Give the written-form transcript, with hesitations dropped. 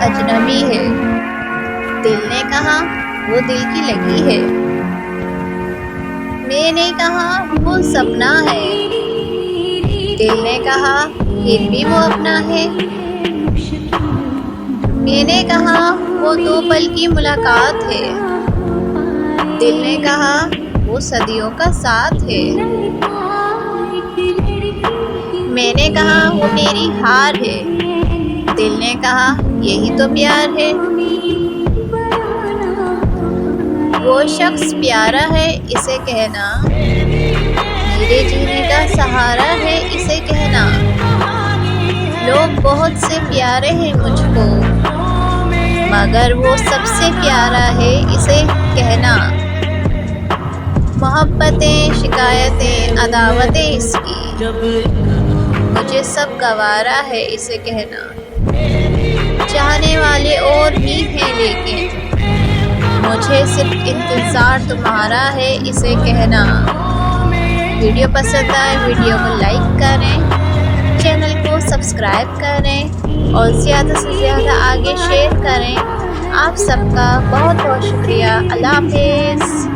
अजनबी है। दिल ने कहा वो दिल की लगी है। मैंने कहा वो सपना है। दिल ने कहा फिर भी वो अपना है। मैंने कहा वो 2 पल की मुलाकात है। दिल ने कहा वो सदियों का साथ है। मैंने कहा वो मेरी हार है। दिल ने कहा यही तो प्यार है। वो शख्स प्यारा है इसे कहना, मेरे जीने का सहारा है इसे कहना। लोग बहुत से प्यारे हैं मुझको, मगर वो सबसे प्यारा है इसे कहना। मोहब्बतें, शिकायतें, अदावतें इसकी, मुझे सब गवारा है इसे कहना। चाहने वाले और भी हैं लेकिन मुझे सिर्फ इंतज़ार तुम्हारा है इसे कहना। वीडियो पसंद आए वीडियो को लाइक करें, चैनल को सब्सक्राइब करें और ज़्यादा से ज़्यादा आगे शेयर करें। आप सबका बहुत बहुत शुक्रिया। अल्लाह हाफ़िज़।